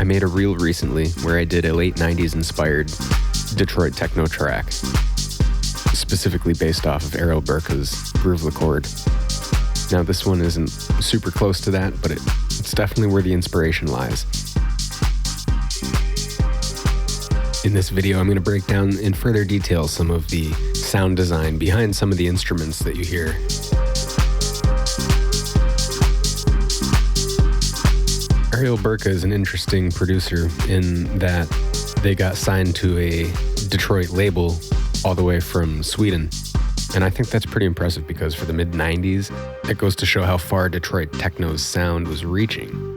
I made a reel recently where I did a late 90s inspired Detroit techno track, specifically based off of Aril Birkha's Groove Chord. Now this one isn't super close to that, but it's definitely where the inspiration lies. In this video, I'm going to break down in further detail some of the sound design behind some of the instruments that you hear. Aril Birkha is an interesting producer in that they got signed to a Detroit label all the way from Sweden. And I think that's pretty impressive because for the mid-90s, it goes to show how far Detroit techno's sound was reaching.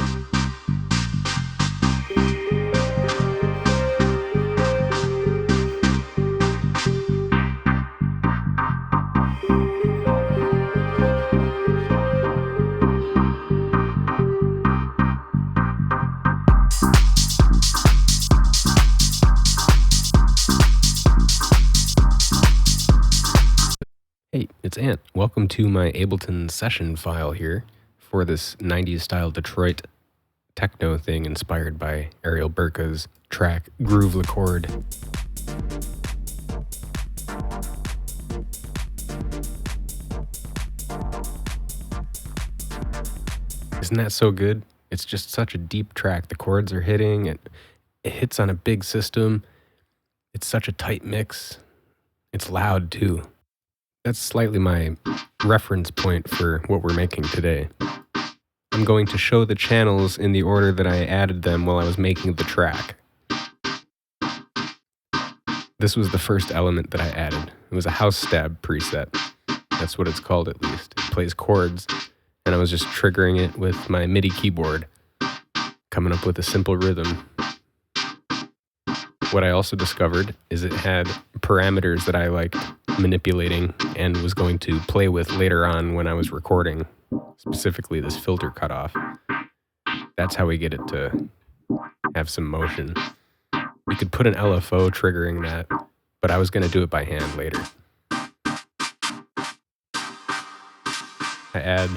Hey, it's Ant. Welcome to my Ableton session file here for this 90s style Detroit techno thing inspired by Aril Birkha's track Groove Chord. Isn't that so good? It's just such a deep track. The chords are hitting, it hits on a big system. It's such a tight mix. It's loud too. That's slightly my reference point for what we're making today. I'm going to show the channels in the order that I added them while I was making the track. This was the first element that I added. It was a house stab preset. That's what it's called at least. It plays chords, and I was just triggering it with my MIDI keyboard, coming up with a simple rhythm. What I also discovered is it had parameters that I liked manipulating and was going to play with later on when I was recording, specifically this filter cutoff. That's how we get it to have some motion. We could put an LFO triggering that, but I was going to do it by hand later. I add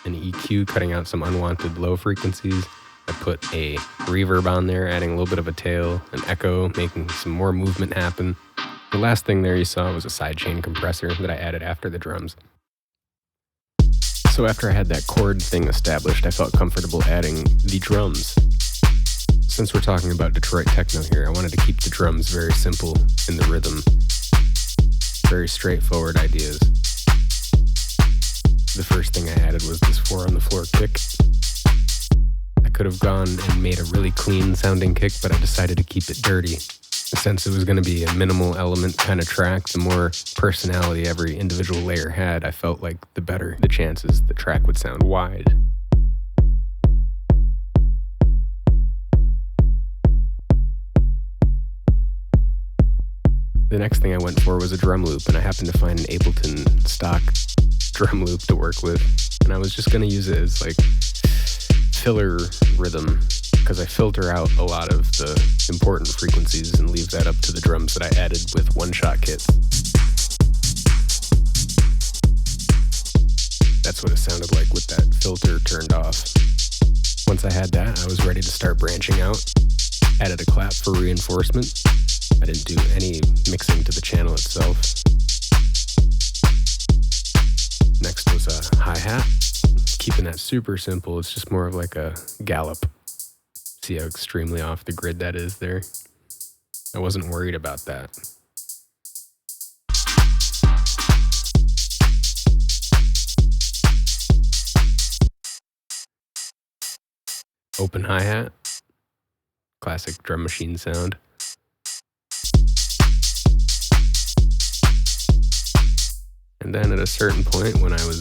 an EQ, cutting out some unwanted low frequencies. I put a reverb on there, adding a little bit of a tail, an echo, making some more movement happen. The last thing there you saw was a sidechain compressor that I added after the drums. So after I had that chord thing established, I felt comfortable adding the drums. Since we're talking about Detroit techno here, I wanted to keep the drums very simple in the rhythm. Very straightforward ideas. The first thing I added was this 4 on the floor kick. I could have gone and made a really clean sounding kick, but I decided to keep it dirty. Since it was going to be a minimal element kind of track, the more personality every individual layer had, I felt like the better the chances the track would sound wide. The next thing I went for was a drum loop, and I happened to find an Ableton stock drum loop to work with, and I was just going to use it as like filler rhythm, because I filter out a lot of the important frequencies and leave that up to the drums that I added with one-shot kits. That's what it sounded like with that filter turned off. Once I had that, I was ready to start branching out. Added a clap for reinforcement. I didn't do any mixing to the channel itself. Next was a hi-hat. Keeping that super simple, it's just more of like a gallop. See how extremely off the grid that is there? I wasn't worried about that. Open hi-hat. Classic drum machine sound. And then at a certain point when I was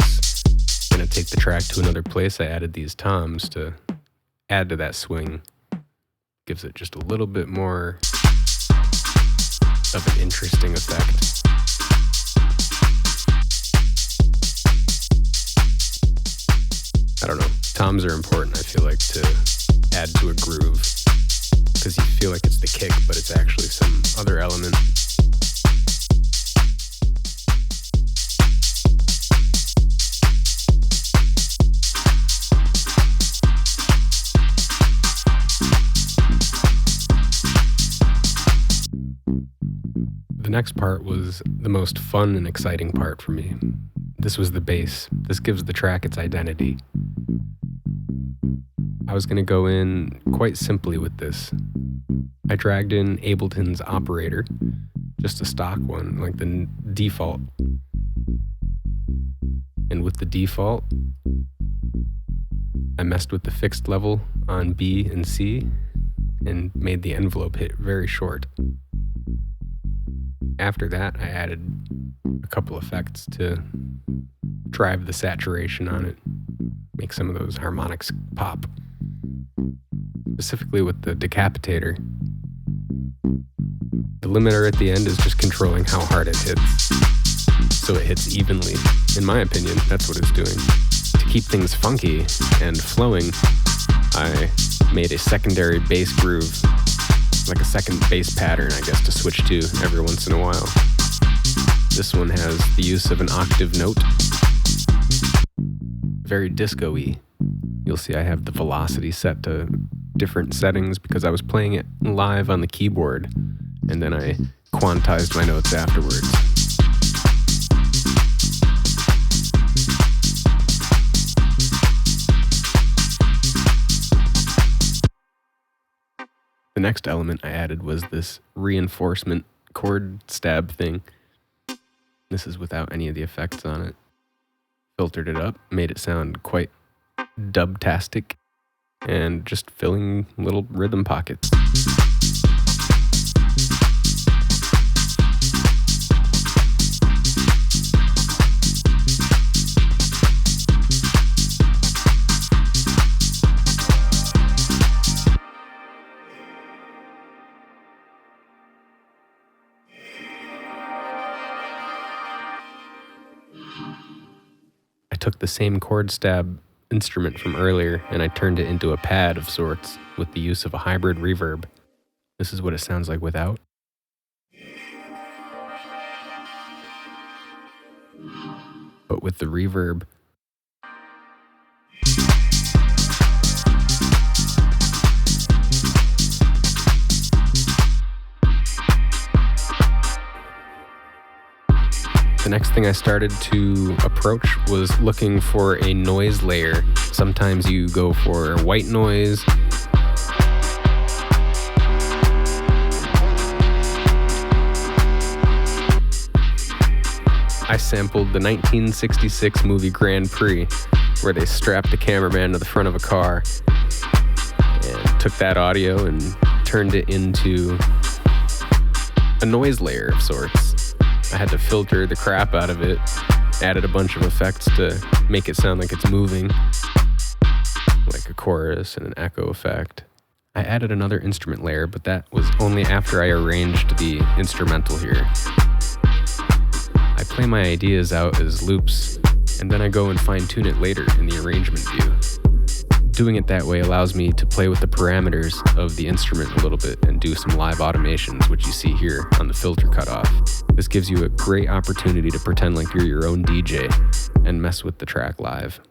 going to take the track to another place, I added these toms to add to that swing. Gives it just a little bit more of an interesting effect. I don't know. Toms are important, I feel like, to add to a groove. Because you feel like it's the kick, but it's actually some other element. The next part was the most fun and exciting part for me. This was the bass. This gives the track its identity. I was going to go in quite simply with this. I dragged in Ableton's operator, just a stock one, like the default. And with the default, I messed with the fixed level on B and C and made the envelope hit very short. After that, I added a couple effects to drive the saturation on it, make some of those harmonics pop. Specifically with the decapitator. The limiter at the end is just controlling how hard it hits, so it hits evenly. In my opinion, that's what it's doing. To keep things funky and flowing, I made a secondary bass groove, like a second bass pattern, I guess, to switch to every once in a while. This one has the use of an octave note. Very disco-y. You'll see I have the velocity set to different settings because I was playing it live on the keyboard, and then I quantized my notes afterwards. The next element I added was this reinforcement chord stab thing. This is without any of the effects on it. Filtered it up, made it sound quite dub-tastic, and just filling little rhythm pockets. I took the same chord stab instrument from earlier and I turned it into a pad of sorts with the use of a hybrid reverb. This is what it sounds like without. But with the reverb, the next thing I started to approach was looking for a noise layer. Sometimes you go for white noise. I sampled the 1966 movie Grand Prix, where they strapped a cameraman to the front of a car and took that audio and turned it into a noise layer of sorts. I had to filter the crap out of it, added a bunch of effects to make it sound like it's moving, like a chorus and an echo effect. I added another instrument layer, but that was only after I arranged the instrumental here. I play my ideas out as loops, and then I go and fine-tune it later in the arrangement view. Doing it that way allows me to play with the parameters of the instrument a little bit and do some live automations, which you see here on the filter cutoff. This gives you a great opportunity to pretend like you're your own DJ and mess with the track live.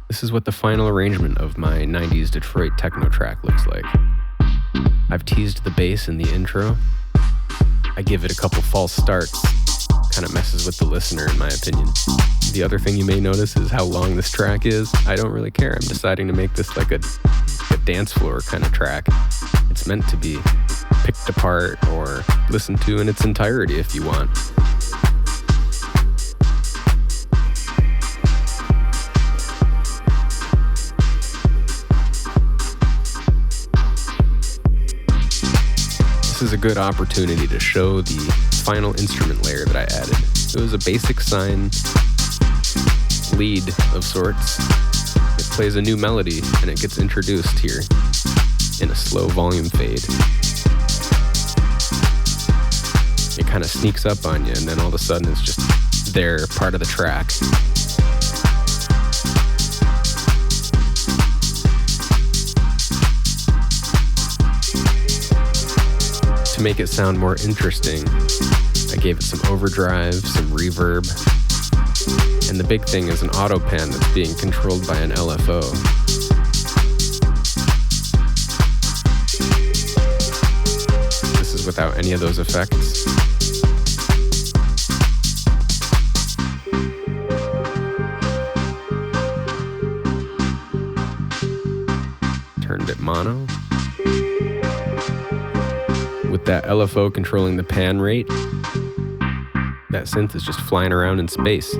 This is what the final arrangement of my 90s Detroit techno track looks like. I've teased the bass in the intro. I give it a couple false starts. Kind of messes with the listener, in my opinion. The other thing you may notice is how long this track is. I don't really care. I'm deciding to make this like a dance floor kind of track. It's meant to be picked apart or listened to in its entirety if you want. This is a good opportunity to show the final instrument layer that I added. It was a basic sine lead of sorts. It plays a new melody and it gets introduced here in a slow volume fade. It kind of sneaks up on you and then all of a sudden it's just there, part of the track. To make it sound more interesting, I gave it some overdrive, some reverb, and the big thing is an auto pan that's being controlled by an LFO. without any of those effects. Turned it mono. With that LFO controlling the pan rate, that synth is just flying around in space.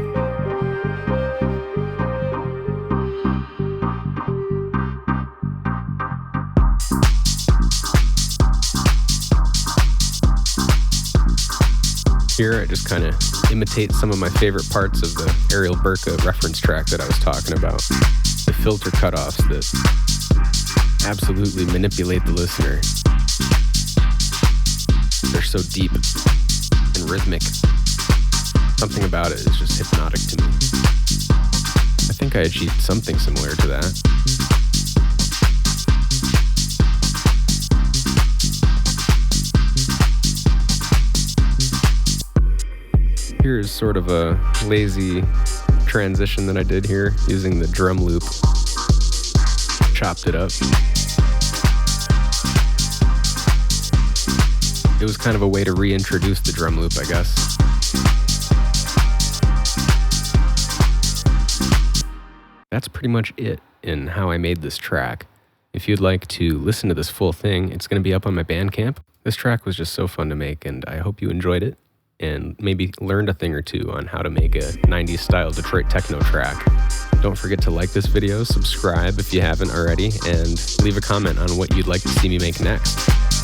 Here I just kind of imitate some of my favorite parts of the Aril Birkha reference track that I was talking about. The filter cutoffs that absolutely manipulate the listener. They're so deep and rhythmic. Something about it is just hypnotic to me. I think I achieved something similar to that. Here's sort of a lazy transition that I did here using the drum loop. Chopped it up. It was kind of a way to reintroduce the drum loop, I guess. That's pretty much it in how I made this track. If you'd like to listen to this full thing, it's going to be up on my Bandcamp. This track was just so fun to make, and I hope you enjoyed it and maybe learned a thing or two on how to make a 90s style Detroit techno track. Don't forget to like this video, subscribe if you haven't already, and leave a comment on what you'd like to see me make next.